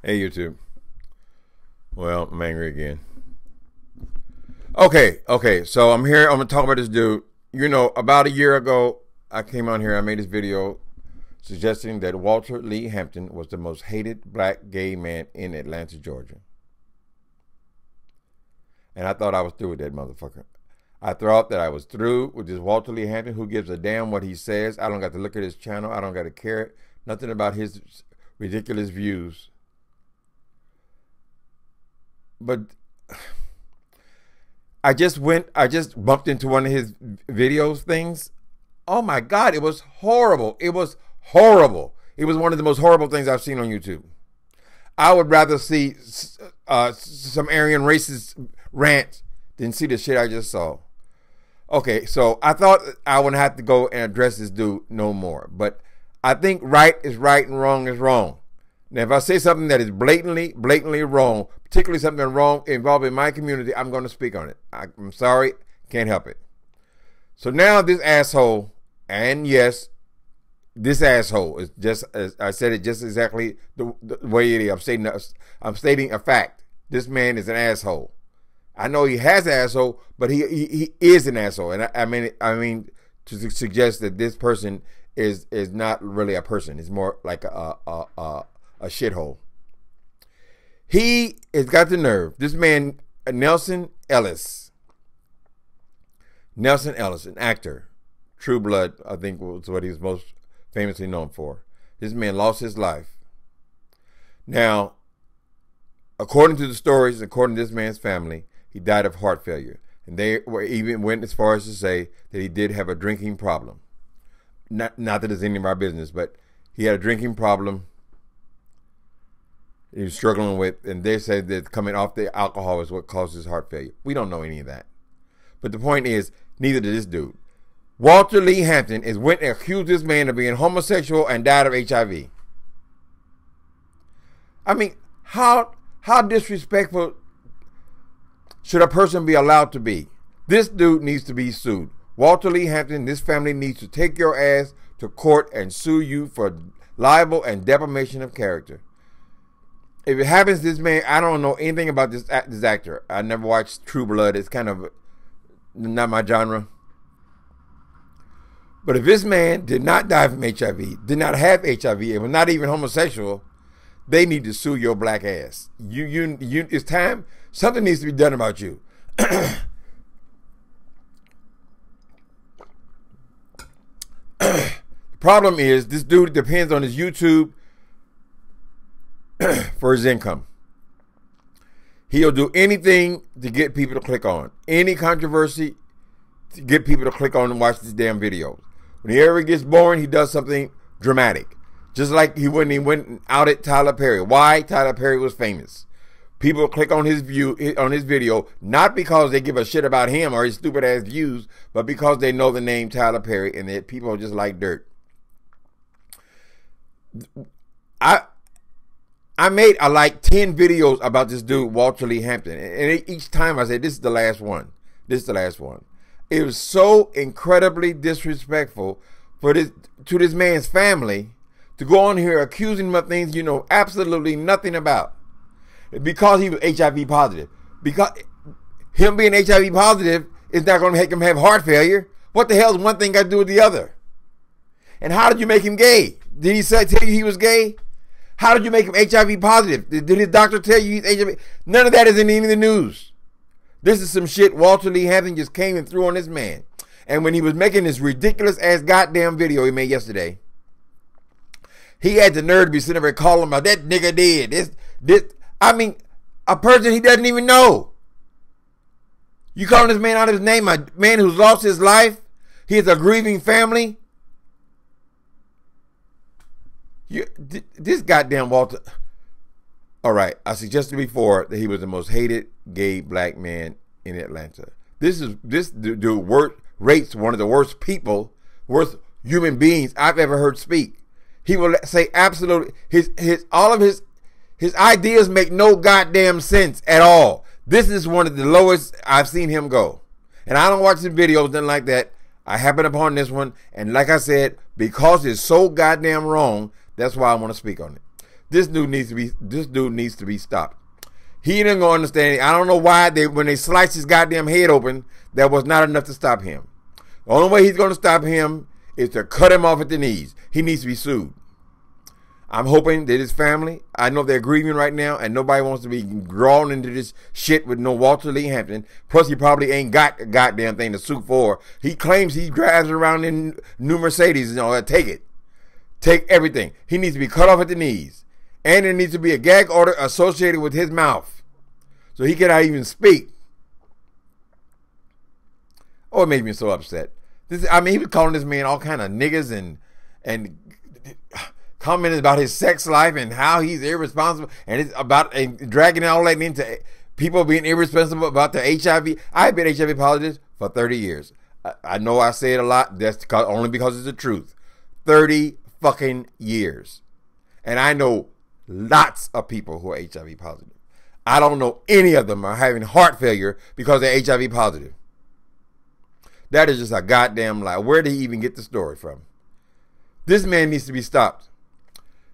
Hey, YouTube. Well, I'm angry again. Okay. So I'm here. I'm going to talk about this dude. You know, about a year ago, I came on here. I made this video suggesting that Walter Lee Hampton was the most hated black gay man in Atlanta, Georgia. And I thought I was through with that motherfucker. I thought that I was through with this Walter Lee Hampton. Who gives a damn what he says? I don't got to look at his channel. I don't got to care nothing about his ridiculous views. But I just bumped into one of his videos things. Oh my God, it was horrible. It was horrible. It was one of the most horrible things I've seen on YouTube. I would rather see some Aryan racist rant than see the shit I just saw. Okay, so I thought I wouldn't have to go and address this dude no more. But I think right is right and wrong is wrong. Now, if I say something that is blatantly wrong, particularly something wrong involving my community, I'm going to speak on it. I'm sorry, can't help it. So now this asshole, and yes, this asshole is just, as I said it just exactly the way it is. I'm stating a fact. This man is an asshole. I know he has an asshole, but he is an asshole. And I mean to suggest that this person is not really a person. It's more like a shithole. He has got the nerve. This man, Nelson Ellis, an actor, True Blood, I think was what he was most famously known for. This man lost his life. Now, according to the stories, according to this man's family, he died of heart failure. And they even went as far as to say that he did have a drinking problem. Not that it's any of our business, but he had a drinking problem he was struggling with, and they said that coming off the alcohol is what caused his heart failure. We don't know any of that. But the point is, neither did this dude. Walter Lee Hampton went and accused this man of being homosexual and died of HIV. I mean, how disrespectful should a person be allowed to be? This dude needs to be sued. Walter Lee Hampton, this family needs to take your ass to court and sue you for libel and defamation of character. If it happens, this man, I don't know anything about this actor. I never watched True Blood. It's kind of not my genre. But if this man did not die from HIV, did not have HIV, and was not even homosexual, they need to sue your black ass. It's time. Something needs to be done about you. The problem is this dude depends on his YouTube for his income. He'll do anything to get people to click on. Any controversy to get people to click on and watch this damn video. When he ever gets boring, he does something dramatic. Just like he went and outed Tyler Perry. Why? Tyler Perry was famous. People click on his video, not because they give a shit about him or his stupid ass views, but because they know the name Tyler Perry and that people are just like dirt. I made like 10 videos about this dude, Walter Lee Hampton. And each time I said, this is the last one. This is the last one. It was so incredibly disrespectful to this man's family to go on here accusing him of things you know absolutely nothing about. Because he was HIV positive. Because him being HIV positive is not going to make him have heart failure. What the hell does one thing got to do with the other? And how did you make him gay? Did he tell you he was gay? How did you make him HIV positive? Did his doctor tell you he's HIV? None of that is in any of the news. This is some shit Walter Lee Hampton just came and threw on this man. And when he was making this ridiculous ass goddamn video he made yesterday, he had the nerve to be sitting there calling him out, that nigga did this. I mean, a person he doesn't even know. You calling this man out of his name, a man who's lost his life? He has a grieving family. This goddamn Walter. All right, I suggested before that he was the most hated gay black man in Atlanta. This dude rates one of the worst people, worst human beings I've ever heard speak. He will say absolutely all of his ideas make no goddamn sense at all. This is one of the lowest I've seen him go. And I don't watch the videos, nothing like that. I happened upon this one, and like I said, because it's so goddamn wrong, that's why I want to speak on it. This dude needs to be stopped. He didn't go understand it. I don't know why when they sliced his goddamn head open, that was not enough to stop him. The only way he's going to stop him is to cut him off at the knees. He needs to be sued. I'm hoping that his family, I know they're grieving right now, and nobody wants to be drawn into this shit with no Walter Lee Hampton. Plus, he probably ain't got a goddamn thing to sue for. He claims he drives around in new Mercedes and all that. Take it. Take everything. He needs to be cut off at the knees. And there needs to be a gag order associated with his mouth, so he cannot even speak. Oh, it made me so upset. He was calling this man all kind of niggas and commenting about his sex life and how he's irresponsible, and it's about dragging all that into people being irresponsible about the HIV. I've been HIV positive for 30 years. I know I say it a lot. That's only because it's the truth. 30 fucking years. And I know lots of people who are HIV positive. I don't know any of them are having heart failure because they're HIV positive. That is just a goddamn lie. Where did he even get the story from? This man needs to be stopped.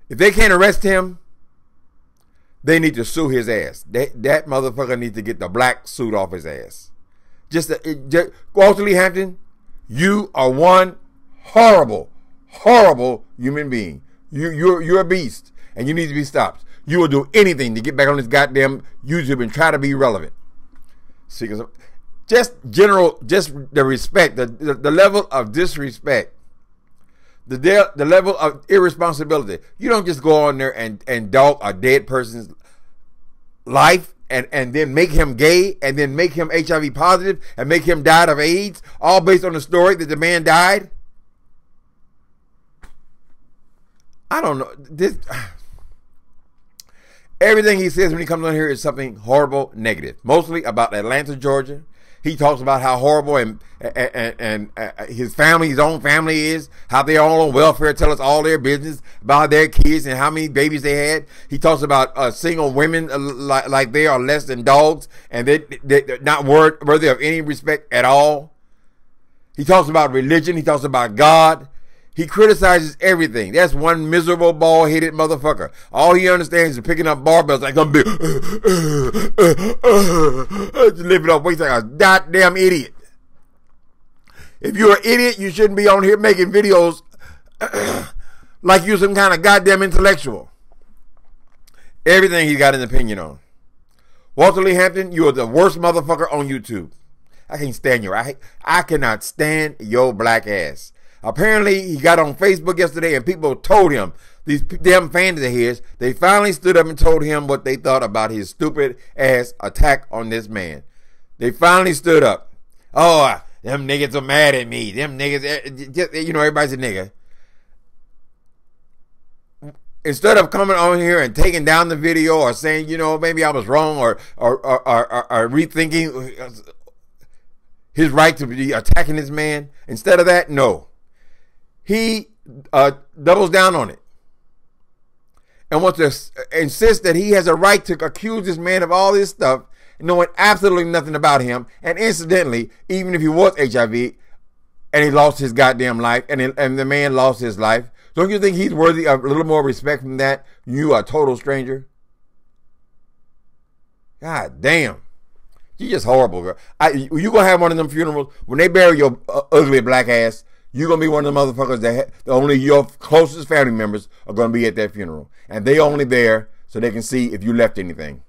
If they can't arrest him, they need to sue his ass. That motherfucker needs to get the black suit off his ass. Walter Lee Hampton, you are one horrible, horrible human being. You're a beast, and you need to be stopped. You will do anything to get back on this goddamn YouTube and try to be relevant. Just the respect, the level of disrespect, the level of irresponsibility. You don't just go on there and dog a dead person's life and then make him gay and then make him HIV positive and make him die of AIDS, all based on the story that the man died. I don't know. Everything he says when he comes on here is something horrible, negative. Mostly about Atlanta, Georgia. He talks about how horrible and his family, his own family is, how they're all on welfare, tell us all their business about their kids and how many babies they had. He talks about single women like they are less than dogs and they're not worthy of any respect at all. He talks about religion. He talks about God. He criticizes everything. That's one miserable, bald-headed motherfucker. All he understands is picking up barbells like I'm big, just lifting up weights like a goddamn idiot. If you're an idiot, you shouldn't be on here making videos like you're some kind of goddamn intellectual. Everything he got an opinion on. Walter Lee Hampton, you are the worst motherfucker on YouTube. I can't stand you. I cannot stand your black ass. Apparently, he got on Facebook yesterday and people told him, these damn fans of his, they finally stood up and told him what they thought about his stupid ass attack on this man. They finally stood up. Oh, them niggas are mad at me. Them niggas, you know, everybody's a nigga. Instead of coming on here and taking down the video or saying, you know, maybe I was wrong or rethinking his right to be attacking this man, instead of that, no. He doubles down on it and wants to insist that he has a right to accuse this man of all this stuff, knowing absolutely nothing about him. And incidentally, even if he was HIV and he lost his goddamn life and the man lost his life, don't you think he's worthy of a little more respect from that? You are a total stranger. God damn. You're just horrible, girl. You gonna have one of them funerals when they bury your ugly black ass. You're going to be one of the motherfuckers that only your closest family members are going to be at that funeral. And they only there so they can see if you left anything.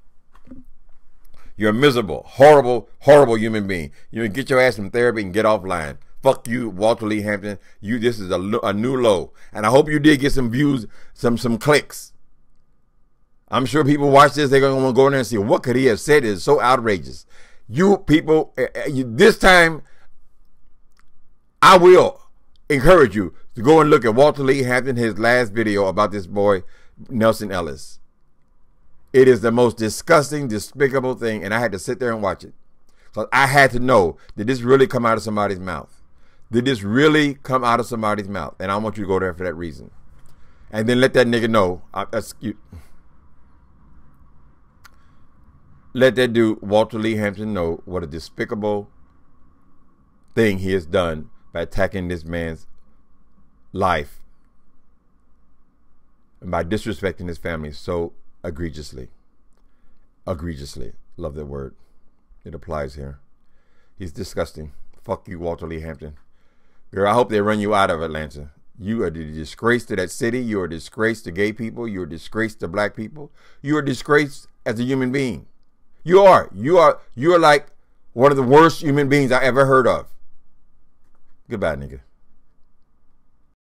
You're a miserable, horrible, horrible human being. You get your ass some therapy and get offline. Fuck you, Walter Lee Hampton. This is a new low. And I hope you did get some views, some clicks. I'm sure people watch this, they're going to want to go in there and see what could he have said is so outrageous. You people, this time, I will encourage you to go and look at Walter Lee Hampton, his last video about this boy, Nelson Ellis. It is the most disgusting, despicable thing, and I had to sit there and watch it. So I had to know, did this really come out of somebody's mouth? Did this really come out of somebody's mouth? And I want you to go there for that reason. And then let that nigga know, let that dude, Walter Lee Hampton, know what a despicable thing he has done by attacking this man's life. and by disrespecting his family so egregiously. Egregiously. Love that word. It applies here. He's disgusting. Fuck you, Walter Lee Hampton. Girl, I hope they run you out of Atlanta. You are a disgrace to that city. You are a disgrace to gay people. You are a disgrace to black people. You are a disgrace as a human being. You are. You are like one of the worst human beings I ever heard of. Goodbye, nigga.